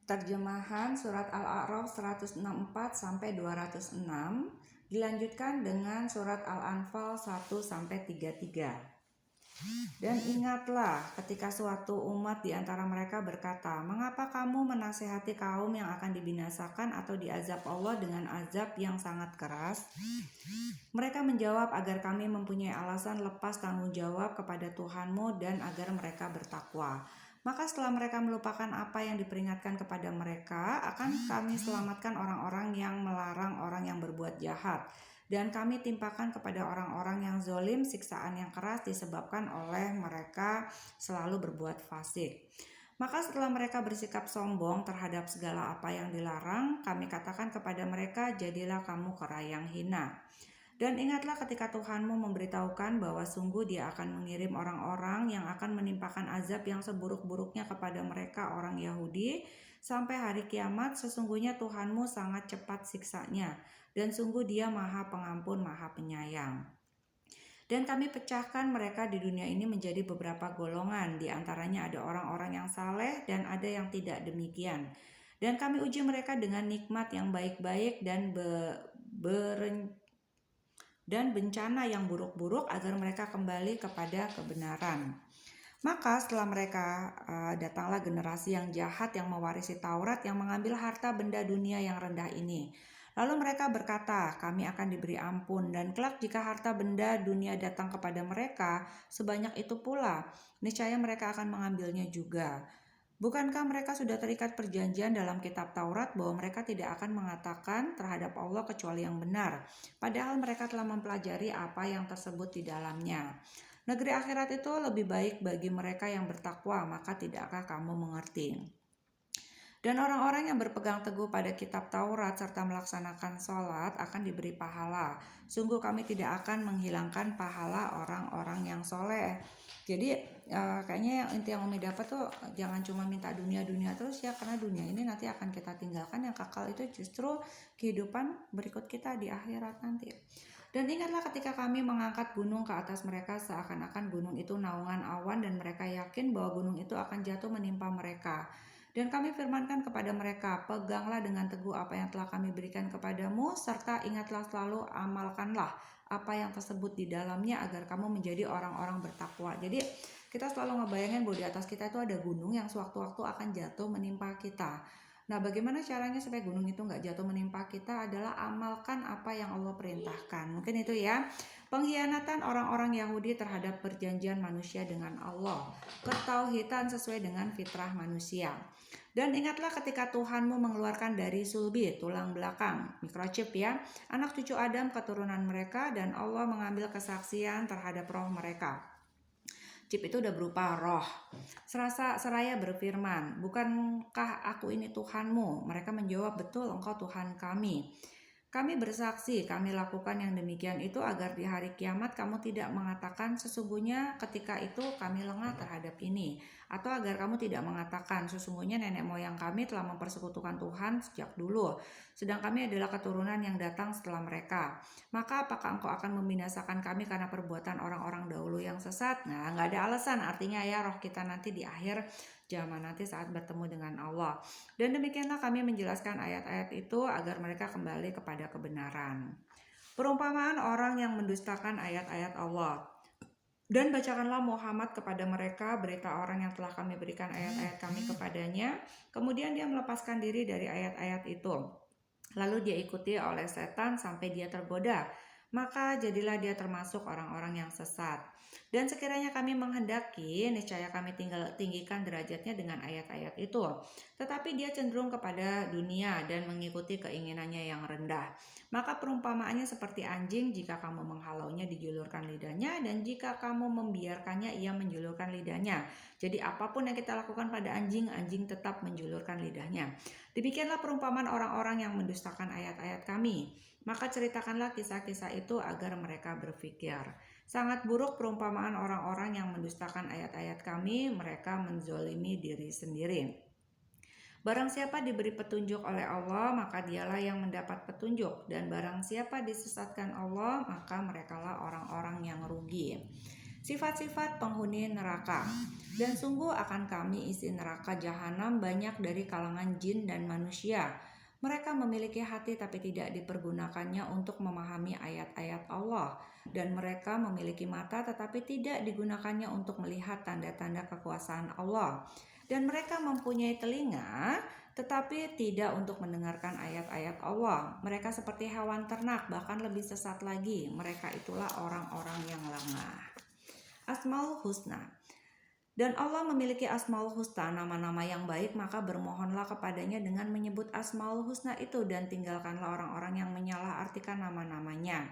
Terjemahan surat Al-A'raf 164 sampai 206 dilanjutkan dengan surat Al-Anfal 1 sampai 33. Dan ingatlah ketika suatu umat di antara mereka berkata, "Mengapa kamu menasehati kaum yang akan dibinasakan atau diazab Allah dengan azab yang sangat keras?" Mereka menjawab, "Agar kami mempunyai alasan lepas tanggung jawab kepada Tuhanmu dan agar mereka bertakwa." Maka setelah mereka melupakan apa yang diperingatkan kepada mereka, akan kami selamatkan orang-orang yang melarang orang yang berbuat jahat. Dan kami timpakan kepada orang-orang yang zalim siksaan yang keras disebabkan oleh mereka selalu berbuat fasik. Maka setelah mereka bersikap sombong terhadap segala apa yang dilarang, kami katakan kepada mereka, "Jadilah kamu kera yang hina." Dan ingatlah ketika Tuhanmu memberitahukan bahwa sungguh Dia akan mengirim orang-orang yang akan menimpakan azab yang seburuk-buruknya kepada mereka orang Yahudi sampai hari kiamat. Sesungguhnya Tuhanmu sangat cepat siksanya, dan sungguh Dia Maha Pengampun, Maha Penyayang. Dan kami pecahkan mereka di dunia ini menjadi beberapa golongan. Di antaranya ada orang-orang yang saleh dan ada yang tidak demikian. Dan kami uji mereka dengan nikmat yang baik-baik dan bencana yang buruk-buruk agar mereka kembali kepada kebenaran. Maka setelah mereka datanglah generasi yang jahat yang mewarisi Taurat, yang mengambil harta benda dunia yang rendah ini. Lalu mereka berkata, "Kami akan diberi ampun, dan kelak jika harta benda dunia datang kepada mereka sebanyak itu pula, niscaya mereka akan mengambilnya juga. Bukankah mereka sudah terikat perjanjian dalam kitab Taurat bahwa mereka tidak akan mengatakan terhadap Allah kecuali yang benar, padahal mereka telah mempelajari apa yang tersebut di dalamnya. Negeri akhirat itu lebih baik bagi mereka yang bertakwa, maka tidakkah kamu mengerti?" Dan orang-orang yang berpegang teguh pada kitab Taurat serta melaksanakan sholat akan diberi pahala. Sungguh kami tidak akan menghilangkan pahala orang-orang yang soleh. Jadi kayaknya yang inti yang Umi dapat tuh jangan cuma minta dunia-dunia terus ya, karena dunia ini nanti akan kita tinggalkan. Yang kekal itu justru kehidupan berikut kita di akhirat nanti. Dan ingatlah ketika kami mengangkat gunung ke atas mereka seakan-akan gunung itu naungan awan, dan mereka yakin bahwa gunung itu akan jatuh menimpa mereka. Dan kami firmankan kepada mereka, "Peganglah dengan teguh apa yang telah kami berikan kepadamu, serta ingatlah selalu, amalkanlah apa yang tersebut di dalamnya agar kamu menjadi orang-orang bertakwa." Jadi kita selalu ngebayangin bahwa di atas kita itu ada gunung yang sewaktu-waktu akan jatuh menimpa kita. Nah, bagaimana caranya supaya gunung itu nggak jatuh menimpa kita adalah amalkan apa yang Allah perintahkan. Mungkin itu ya. Pengkhianatan orang-orang Yahudi terhadap perjanjian manusia dengan Allah. Ketauhidan sesuai dengan fitrah manusia. Dan ingatlah ketika Tuhanmu mengeluarkan dari sulbi, tulang belakang, microchip ya, anak cucu Adam keturunan mereka, dan Allah mengambil kesaksian terhadap roh mereka. Chip itu udah berupa roh. Seraya berfirman, "Bukankah aku ini Tuhanmu?" Mereka menjawab, "Betul, Engkau Tuhan kami. Kami bersaksi, kami lakukan yang demikian itu agar di hari kiamat kamu tidak mengatakan sesungguhnya ketika itu kami lengah terhadap ini, atau agar kamu tidak mengatakan sesungguhnya nenek moyang kami telah mempersekutukan Tuhan sejak dulu, sedang kami adalah keturunan yang datang setelah mereka. Maka apakah engkau akan membinasakan kami karena perbuatan orang-orang dahulu yang sesat?" Nah, nggak ada alasan, artinya ya roh kita nanti di akhir zaman nanti saat bertemu dengan Allah. Dan demikianlah kami menjelaskan ayat-ayat itu agar mereka kembali kepada kebenaran. Perumpamaan orang yang mendustakan ayat-ayat Allah. Dan bacakanlah Muhammad kepada mereka berita orang yang telah kami berikan ayat-ayat kami kepadanya. Kemudian dia melepaskan diri dari ayat-ayat itu. Lalu dia ikuti oleh setan sampai dia tergoda. Maka jadilah dia termasuk orang-orang yang sesat. Dan sekiranya kami menghendaki, niscaya kami tinggikan derajatnya dengan ayat-ayat itu. Tetapi dia cenderung kepada dunia dan mengikuti keinginannya yang rendah. Maka perumpamaannya seperti anjing, jika kamu menghalaunya dijulurkan lidahnya, dan jika kamu membiarkannya ia menjulurkan lidahnya. Jadi apapun yang kita lakukan pada anjing, anjing tetap menjulurkan lidahnya. Demikianlah perumpamaan orang-orang yang mendustakan ayat-ayat kami. Maka ceritakanlah kisah-kisah itu agar mereka berpikir. Sangat buruk perumpamaan orang-orang yang mendustakan ayat-ayat kami, mereka menzolimi diri sendiri. Barang siapa diberi petunjuk oleh Allah, maka dialah yang mendapat petunjuk. Dan barang siapa disesatkan Allah, maka merekalah orang-orang yang rugi. sifat-sifat penghuni neraka. Dan sungguh akan kami isi neraka jahanam banyak dari kalangan jin dan manusia. Mereka memiliki hati tapi tidak dipergunakannya untuk memahami ayat-ayat Allah. Dan mereka memiliki mata tetapi tidak digunakannya untuk melihat tanda-tanda kekuasaan Allah. Dan mereka mempunyai telinga tetapi tidak untuk mendengarkan ayat-ayat Allah. Mereka seperti hewan ternak, bahkan lebih sesat lagi. Mereka itulah orang-orang yang lengah. Asmaul Husna. Dan Allah memiliki Asmaul Husna, nama-nama yang baik, maka bermohonlah kepadanya dengan menyebut Asmaul Husna itu dan tinggalkanlah orang-orang yang menyalahartikan nama-namanya.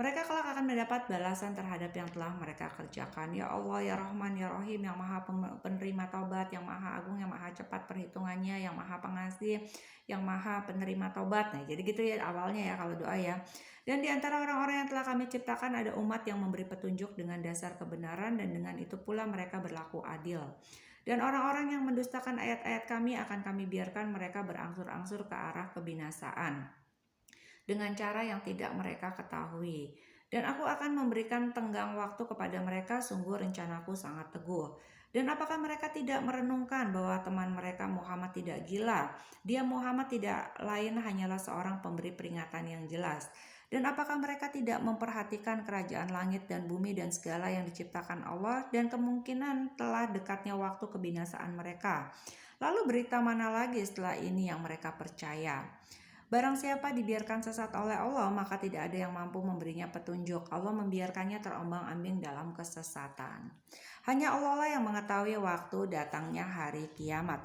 Mereka kelak akan mendapat balasan terhadap yang telah mereka kerjakan. Ya Allah, ya Rahman, ya Rahim, yang maha penerima taubat, yang maha agung, yang maha cepat perhitungannya, yang maha pengasih, yang maha penerima taubat. Nah, jadi gitu ya awalnya ya kalau doa ya. Dan di antara orang-orang yang telah kami ciptakan ada umat yang memberi petunjuk dengan dasar kebenaran dan dengan itu pula mereka berlaku adil. Dan orang-orang yang mendustakan ayat-ayat kami akan kami biarkan mereka berangsur-angsur ke arah kebinasaan dengan cara yang tidak mereka ketahui. Dan aku akan memberikan tenggang waktu kepada mereka, sungguh rencanaku sangat teguh. Dan apakah mereka tidak merenungkan bahwa teman mereka Muhammad tidak gila? Dia Muhammad tidak lain hanyalah seorang pemberi peringatan yang jelas. Dan apakah mereka tidak memperhatikan kerajaan langit dan bumi dan segala yang diciptakan Allah dan kemungkinan telah dekatnya waktu kebinasaan mereka? Lalu berita mana lagi setelah ini yang mereka percaya? Barang siapa dibiarkan sesat oleh Allah, maka tidak ada yang mampu memberinya petunjuk. Allah membiarkannya terombang-ambing dalam kesesatan. Hanya Allah lah yang mengetahui waktu datangnya hari kiamat.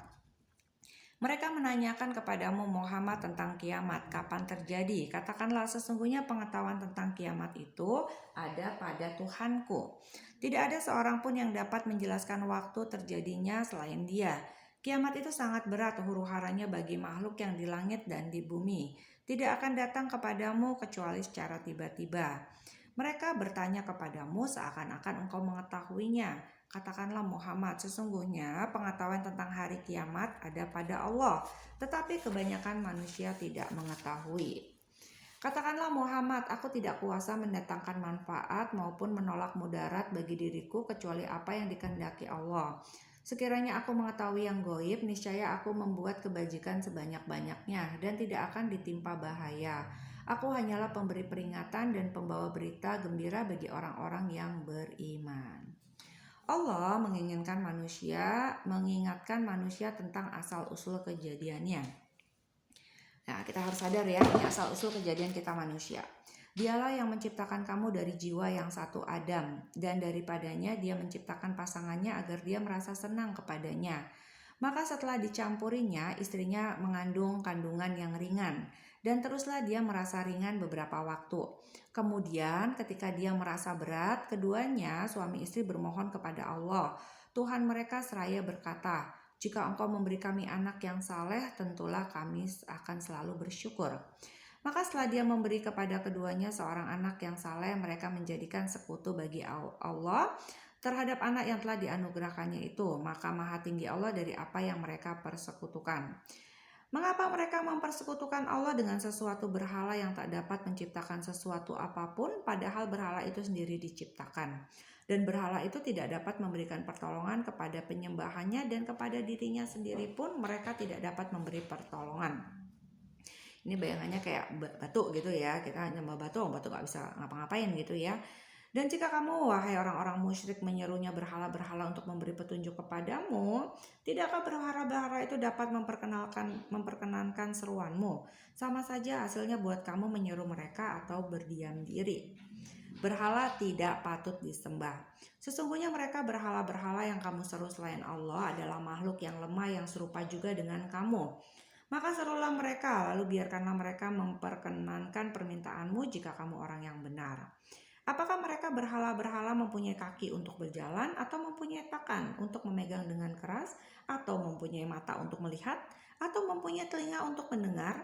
Mereka menanyakan kepadamu Muhammad tentang kiamat, kapan terjadi? Katakanlah sesungguhnya pengetahuan tentang kiamat itu ada pada Tuhanku. Tidak ada seorang pun yang dapat menjelaskan waktu terjadinya selain Dia. Kiamat itu sangat berat huru-haranya bagi makhluk yang di langit dan di bumi. Tidak akan datang kepadamu kecuali secara tiba-tiba. Mereka bertanya kepadamu seakan-akan engkau mengetahuinya. Katakanlah Muhammad, sesungguhnya pengetahuan tentang hari kiamat ada pada Allah, tetapi kebanyakan manusia tidak mengetahui. Katakanlah Muhammad, aku tidak kuasa mendatangkan manfaat maupun menolak mudarat bagi diriku kecuali apa yang dikehendaki Allah. Sekiranya aku mengetahui yang gaib, niscaya aku membuat kebajikan sebanyak-banyaknya dan tidak akan ditimpa bahaya. Aku hanyalah pemberi peringatan dan pembawa berita gembira bagi orang-orang yang beriman. Allah mengingatkan manusia tentang asal-usul kejadiannya. Nah, kita harus sadar ya, ini asal-usul kejadian kita manusia. Dialah yang menciptakan kamu dari jiwa yang satu Adam, dan daripadanya dia menciptakan pasangannya agar dia merasa senang kepadanya. Maka setelah dicampurinya, istrinya mengandung kandungan yang ringan, dan teruslah dia merasa ringan beberapa waktu. Kemudian ketika dia merasa berat, keduanya suami istri bermohon kepada Allah. Tuhan mereka seraya berkata, jika engkau memberi kami anak yang saleh, tentulah kami akan selalu bersyukur. Maka setelah dia memberi kepada keduanya seorang anak yang saleh, mereka menjadikan sekutu bagi Allah terhadap anak yang telah dianugerahkannya itu. Maka maha tinggi Allah dari apa yang mereka persekutukan. Mengapa mereka mempersekutukan Allah dengan sesuatu berhala yang tak dapat menciptakan sesuatu apapun, padahal berhala itu sendiri diciptakan. Dan berhala itu tidak dapat memberikan pertolongan kepada penyembahannya dan kepada dirinya sendiri pun mereka tidak dapat memberi pertolongan. Ini bayangannya kayak batu gitu ya, kita nyembah batu gak bisa ngapa-ngapain gitu ya. Dan jika kamu, wahai orang-orang musyrik, menyerunya berhala-berhala untuk memberi petunjuk kepadamu, tidakkah berhala-berhala itu dapat memperkenankan seruanmu? Sama saja hasilnya buat kamu menyeru mereka atau berdiam diri. Berhala tidak patut disembah. Sesungguhnya mereka berhala-berhala yang kamu seru selain Allah adalah makhluk yang lemah yang serupa juga dengan kamu. Maka serulah mereka, lalu biarkanlah mereka memperkenankan permintaanmu jika kamu orang yang benar. Apakah mereka berhala-berhala mempunyai kaki untuk berjalan atau mempunyai tangan untuk memegang dengan keras atau mempunyai mata untuk melihat atau mempunyai telinga untuk mendengar?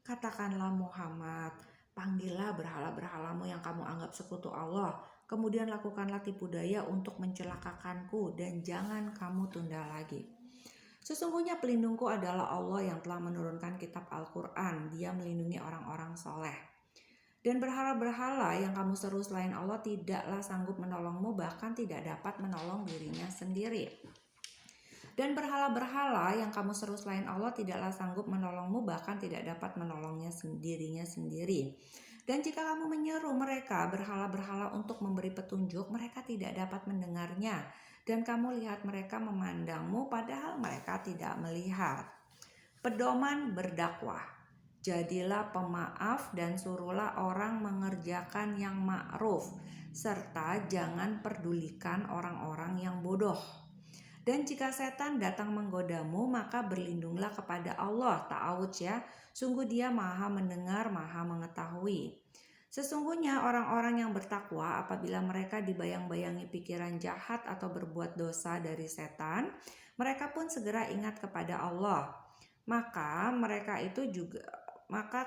Katakanlah Muhammad, panggillah berhala-berhalamu yang kamu anggap sekutu Allah. Kemudian lakukanlah tipu daya untuk mencelakakanku dan jangan kamu tunda lagi. Sesungguhnya pelindungku adalah Allah yang telah menurunkan kitab Al-Quran. Dia melindungi orang-orang soleh. Dan berhala-berhala yang kamu seru selain Allah tidaklah sanggup menolongmu, bahkan tidak dapat menolong dirinya sendiri. Dan berhala-berhala yang kamu seru selain Allah tidaklah sanggup menolongmu, bahkan tidak dapat menolongnya dirinya sendiri. Dan jika kamu menyeru mereka berhala-berhala untuk memberi petunjuk, mereka tidak dapat mendengarnya. Dan kamu lihat mereka memandangmu padahal mereka tidak melihat. Pedoman berdakwah. Jadilah pemaaf dan suruhlah orang mengerjakan yang ma'ruf, serta jangan pedulikan orang-orang yang bodoh. Dan jika setan datang menggodamu, maka berlindunglah kepada Allah. Ta'awudz ya, sungguh Dia Maha mendengar, Maha mengetahui. Sesungguhnya orang-orang yang bertakwa apabila mereka dibayang-bayangi pikiran jahat atau berbuat dosa dari setan, mereka pun segera ingat kepada Allah. Maka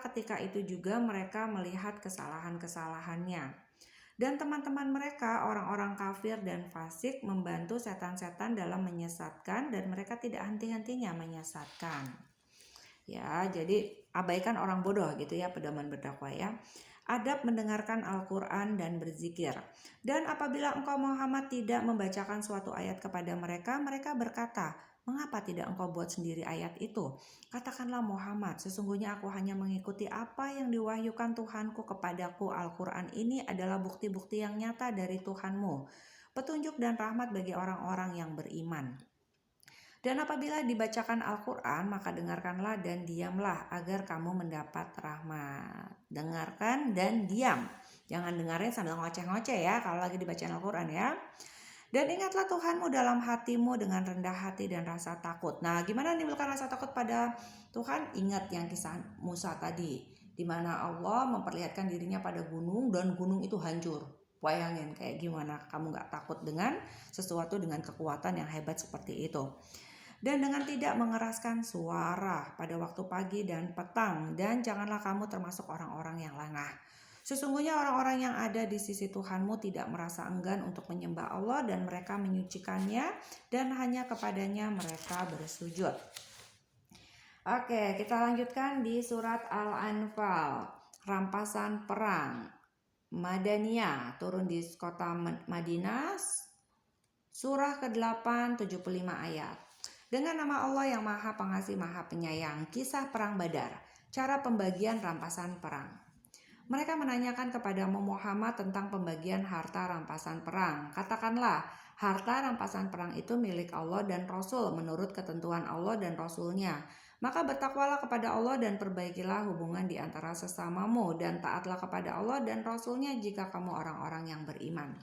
ketika itu juga mereka melihat kesalahan-kesalahannya. Dan teman-teman mereka, orang-orang kafir dan fasik, membantu setan-setan dalam menyesatkan, dan mereka tidak henti-hentinya menyesatkan. Ya, jadi abaikan orang bodoh gitu ya, pedoman berdakwah ya. Adab mendengarkan Al-Quran dan berzikir. Dan apabila engkau Muhammad tidak membacakan suatu ayat kepada mereka, mereka berkata, mengapa tidak engkau buat sendiri ayat itu? Katakanlah Muhammad, sesungguhnya aku hanya mengikuti apa yang diwahyukan Tuhanku kepadaku. Al-Quran ini adalah bukti-bukti yang nyata dari Tuhanmu, petunjuk dan rahmat bagi orang-orang yang beriman. Dan apabila dibacakan Al-Quran, maka dengarkanlah dan diamlah agar kamu mendapat rahmat. Dengarkan dan diam. Jangan dengerin sambil ngoceh-ngoceh ya kalau lagi dibacain Al-Quran ya. Dan ingatlah Tuhanmu dalam hatimu dengan rendah hati dan rasa takut. Nah, gimana menimbulkan rasa takut pada Tuhan? Ingat yang kisah Musa tadi, di mana Allah memperlihatkan dirinya pada gunung dan gunung itu hancur. Bayangin kayak gimana kamu gak takut dengan sesuatu dengan kekuatan yang hebat seperti itu. Dan dengan tidak mengeraskan suara pada waktu pagi dan petang, dan janganlah kamu termasuk orang-orang yang lengah. Sesungguhnya orang-orang yang ada di sisi Tuhanmu tidak merasa enggan untuk menyembah Allah, dan mereka menyucikannya, dan hanya kepadanya mereka bersujud. Oke, kita lanjutkan di surat Al-Anfal, rampasan perang Madaniyah, turun di kota Madinah, surah ke-8, 75 ayat. Dengan nama Allah yang Maha Pengasih Maha Penyayang, kisah perang Badar, cara pembagian rampasan perang. Mereka menanyakan kepadamu Muhammad tentang pembagian harta rampasan perang. Katakanlah, harta rampasan perang itu milik Allah dan Rasul menurut ketentuan Allah dan Rasulnya. Maka bertakwalah kepada Allah dan perbaikilah hubungan di antara sesamamu, dan taatlah kepada Allah dan Rasulnya jika kamu orang-orang yang beriman.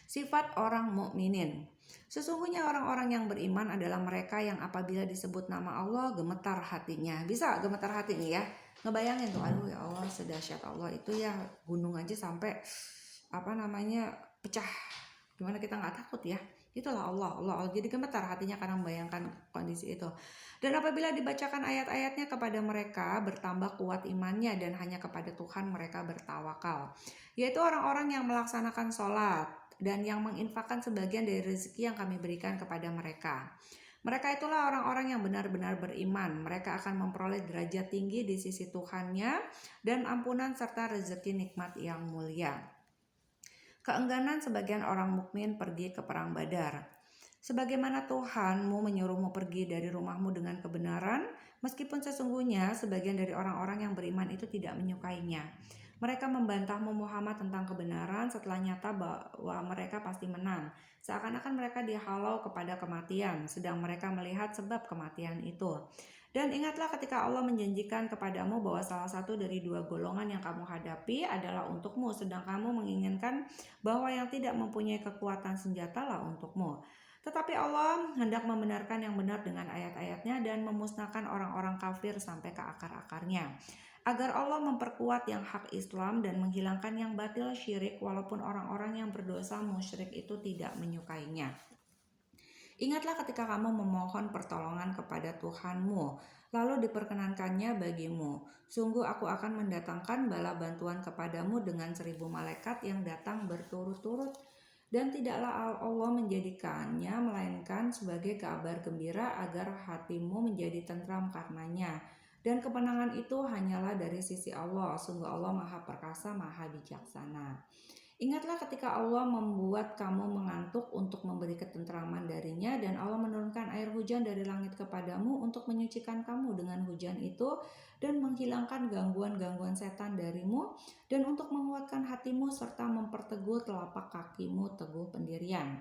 Sifat orang mukminin. Sesungguhnya orang-orang yang beriman adalah mereka yang apabila disebut nama Allah gemetar hatinya. Bisa gemetar hati nih ya. Ngebayangin tuh, aduh ya Allah, sedahsyat Allah itu ya, gunung aja sampai pecah. Gimana kita nggak takut ya? Itulah Allah. Jadi gemetar hatinya karena membayangkan kondisi itu. Dan apabila dibacakan ayat-ayatnya kepada mereka, bertambah kuat imannya, dan hanya kepada Tuhan mereka bertawakal. Yaitu orang-orang yang melaksanakan sholat dan yang menginfakkan sebagian dari rezeki yang kami berikan kepada mereka. Mereka itulah orang-orang yang benar-benar beriman. Mereka akan memperoleh derajat tinggi di sisi Tuhannya dan ampunan serta rezeki nikmat yang mulia. Keengganan sebagian orang mukmin pergi ke perang Badar. Sebagaimana Tuhanmu menyuruhmu pergi dari rumahmu dengan kebenaran, meskipun sesungguhnya sebagian dari orang-orang yang beriman itu tidak menyukainya. Mereka membantahmu Muhammad tentang kebenaran setelah nyata bahwa mereka pasti menang. Seakan-akan mereka dihalau kepada kematian, sedang mereka melihat sebab kematian itu. Dan ingatlah ketika Allah menjanjikan kepadamu bahwa salah satu dari dua golongan yang kamu hadapi adalah untukmu, sedang kamu menginginkan bahwa yang tidak mempunyai kekuatan senjatalah untukmu. Tetapi Allah hendak membenarkan yang benar dengan ayat-ayatnya dan memusnahkan orang-orang kafir sampai ke akar-akarnya, agar Allah memperkuat yang hak Islam dan menghilangkan yang batil syirik, walaupun orang-orang yang berdosa musyrik itu tidak menyukainya. Ingatlah ketika kamu memohon pertolongan kepada Tuhanmu, lalu diperkenankannya bagimu. Sungguh aku akan mendatangkan bala bantuan kepadamu dengan 1000 malaikat yang datang berturut-turut. Dan tidaklah Allah menjadikannya melainkan sebagai kabar gembira agar hatimu menjadi tentram karenanya. Dan kemenangan itu hanyalah dari sisi Allah. Sungguh Allah Maha Perkasa, Maha Bijaksana. Ingatlah ketika Allah membuat kamu mengantuk untuk memberi ketentraman darinya, dan Allah menurunkan air hujan dari langit kepadamu untuk menyucikan kamu dengan hujan itu dan menghilangkan gangguan-gangguan setan darimu, dan untuk menguatkan hatimu serta memperteguh telapak kakimu teguh pendirian.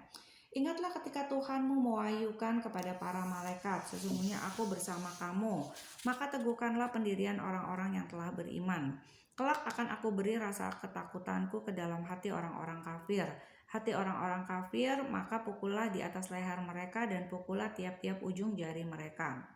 Ingatlah ketika Tuhanmu mewahyukan kepada para malaikat, sesungguhnya aku bersama kamu, maka teguhkanlah pendirian orang-orang yang telah beriman. Kelak akan aku beri rasa ketakutanku ke dalam hati orang-orang kafir. Hati orang-orang kafir, maka pukullah di atas leher mereka dan pukullah tiap-tiap ujung jari mereka.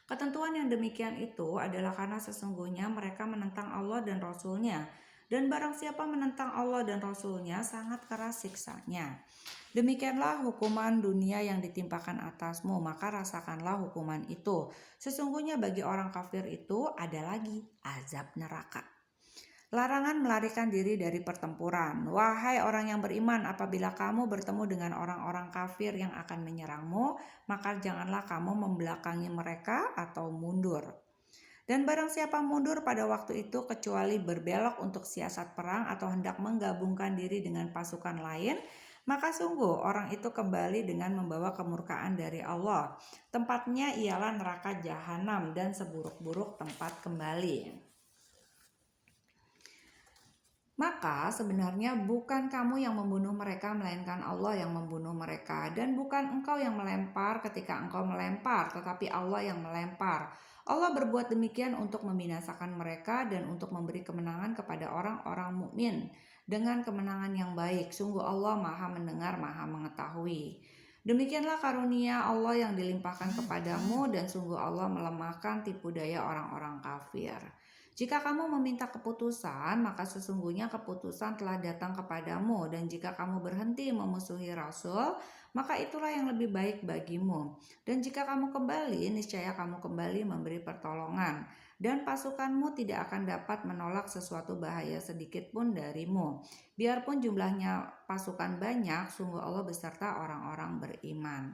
Ketentuan yang demikian itu adalah karena sesungguhnya mereka menentang Allah dan Rasul-Nya. Dan barang siapa menentang Allah dan Rasul-Nya, sangat keras siksanya. Demikianlah hukuman dunia yang ditimpakan atasmu, maka rasakanlah hukuman itu. Sesungguhnya bagi orang kafir itu ada lagi azab neraka. Larangan melarikan diri dari pertempuran. Wahai orang yang beriman, apabila kamu bertemu dengan orang-orang kafir yang akan menyerangmu, maka janganlah kamu membelakangi mereka atau mundur. Dan barang siapa mundur pada waktu itu kecuali berbelok untuk siasat perang atau hendak menggabungkan diri dengan pasukan lain, maka sungguh orang itu kembali dengan membawa kemurkaan dari Allah. Tempatnya ialah neraka jahanam dan seburuk-buruk tempat kembali. Maka sebenarnya bukan kamu yang membunuh mereka, melainkan Allah yang membunuh mereka. Dan bukan engkau yang melempar ketika engkau melempar, tetapi Allah yang melempar. Allah berbuat demikian untuk membinasakan mereka dan untuk memberi kemenangan kepada orang-orang mukmin dengan kemenangan yang baik. Sungguh Allah Maha mendengar, Maha mengetahui. Demikianlah karunia Allah yang dilimpahkan kepadamu, dan sungguh Allah melemahkan tipu daya orang-orang kafir. Jika kamu meminta keputusan, maka sesungguhnya keputusan telah datang kepadamu, dan jika kamu berhenti memusuhi Rasul, maka itulah yang lebih baik bagimu. Dan jika kamu kembali, niscaya kamu kembali memberi pertolongan, dan pasukanmu tidak akan dapat menolak sesuatu bahaya sedikit pun darimu. Biarpun jumlahnya pasukan banyak, sungguh Allah beserta orang-orang beriman.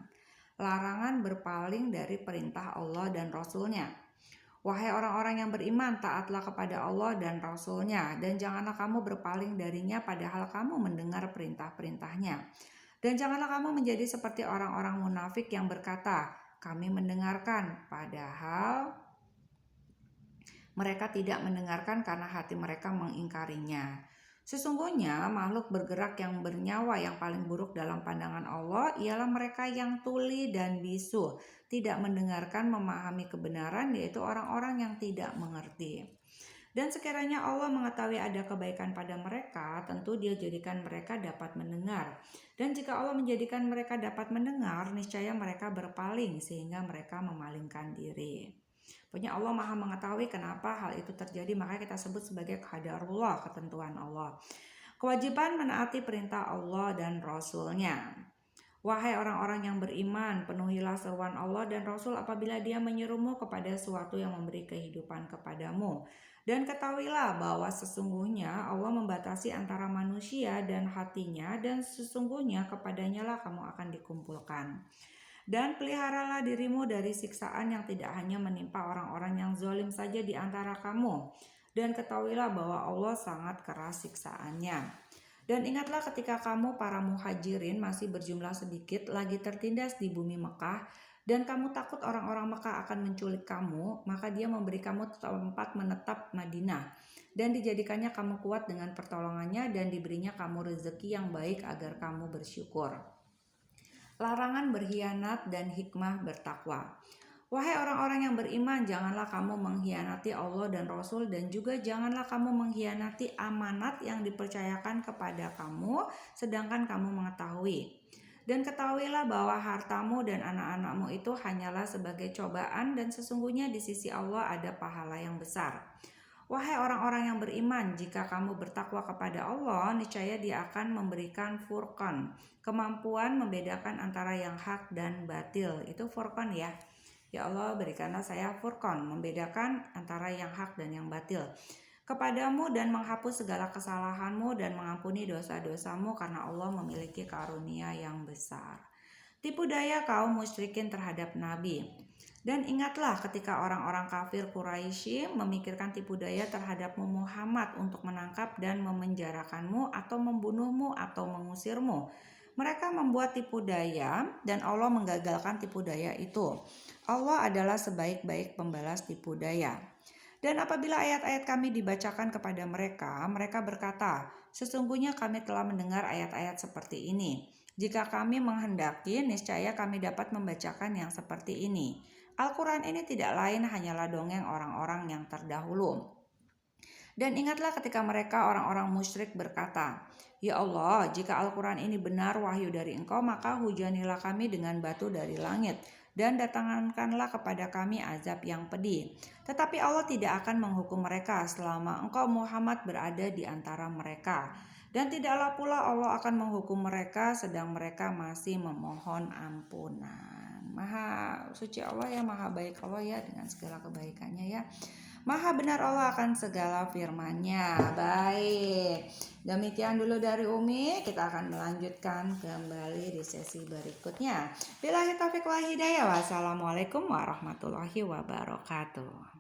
Larangan berpaling dari perintah Allah dan Rasul-Nya. Wahai orang-orang yang beriman, taatlah kepada Allah dan Rasul-Nya, dan janganlah kamu berpaling darinya padahal kamu mendengar perintah-perintahnya. Dan janganlah kamu menjadi seperti orang-orang munafik yang berkata, kami mendengarkan, padahal mereka tidak mendengarkan karena hati mereka mengingkarinya. Sesungguhnya makhluk bergerak yang bernyawa yang paling buruk dalam pandangan Allah ialah mereka yang tuli dan bisu, tidak mendengarkan, memahami kebenaran, yaitu orang-orang yang tidak mengerti. Dan sekiranya Allah mengetahui ada kebaikan pada mereka, tentu Dia jadikan mereka dapat mendengar. Dan jika Allah menjadikan mereka dapat mendengar, niscaya mereka berpaling sehingga mereka memalingkan diri. Pokoknya Allah Maha mengetahui kenapa hal itu terjadi, makanya kita sebut sebagai qadarullah, ketentuan Allah. Kewajiban menaati perintah Allah dan Rasul-Nya. Wahai orang-orang yang beriman, penuhilah seruan Allah dan Rasul apabila Dia menyerumu kepada sesuatu yang memberi kehidupan kepadamu. Dan ketahuilah bahwa sesungguhnya Allah membatasi antara manusia dan hatinya, dan sesungguhnya kepadanya lah kamu akan dikumpulkan. Dan peliharalah dirimu dari siksaan yang tidak hanya menimpa orang-orang yang zalim saja di antara kamu. Dan ketahuilah bahwa Allah sangat keras siksaannya. Dan ingatlah ketika kamu para muhajirin masih berjumlah sedikit lagi tertindas di bumi Mekah, dan kamu takut orang-orang Mekah akan menculik kamu, maka Dia memberi kamu tempat menetap Madinah, dan dijadikannya kamu kuat dengan pertolongannya, dan diberinya kamu rezeki yang baik agar kamu bersyukur. Larangan berkhianat dan hikmah bertakwa. Wahai orang-orang yang beriman, janganlah kamu mengkhianati Allah dan Rasul, dan juga janganlah kamu mengkhianati amanat yang dipercayakan kepada kamu, sedangkan kamu mengetahui. Dan ketahuilah bahwa hartamu dan anak-anakmu itu hanyalah sebagai cobaan, dan sesungguhnya di sisi Allah ada pahala yang besar. Wahai orang-orang yang beriman, jika kamu bertakwa kepada Allah, niscaya Dia akan memberikan furqan, kemampuan membedakan antara yang hak dan batil. Itu furqan ya. Ya Allah, berikanlah saya furqan, membedakan antara yang hak dan yang batil kepadamu, dan menghapus segala kesalahanmu dan mengampuni dosa-dosamu, karena Allah memiliki karunia yang besar. tipu daya kaum musyrikin terhadap Nabi. Dan ingatlah ketika orang-orang kafir Quraisy memikirkan tipu daya terhadapmu Muhammad untuk menangkap dan memenjarakanmu atau membunuhmu atau mengusirmu. Mereka membuat tipu daya dan Allah menggagalkan tipu daya itu. Allah adalah sebaik-baik pembalas tipu daya. Dan apabila ayat-ayat kami dibacakan kepada mereka, mereka berkata, sesungguhnya kami telah mendengar ayat-ayat seperti ini. Jika kami menghendaki, niscaya kami dapat membacakan yang seperti ini. Al-Quran ini tidak lain hanyalah dongeng orang-orang yang terdahulu. Dan ingatlah ketika mereka orang-orang musyrik berkata, ya Allah, jika Al-Quran ini benar wahyu dari Engkau, maka hujanilah kami dengan batu dari langit dan datangkanlah kepada kami azab yang pedih. Tetapi Allah tidak akan menghukum mereka selama Engkau Muhammad berada di antara mereka. Dan tidaklah pula Allah akan menghukum mereka sedang mereka masih memohon ampunan. Maha suci Allah ya, maha baik Allah ya dengan segala kebaikannya ya. Maha benar Allah akan segala firman-Nya. Baik, demikian dulu dari Umi. Kita akan melanjutkan kembali di sesi berikutnya. Billahi taufiq wal hidayah. Wassalamualaikum warahmatullahi wabarakatuh.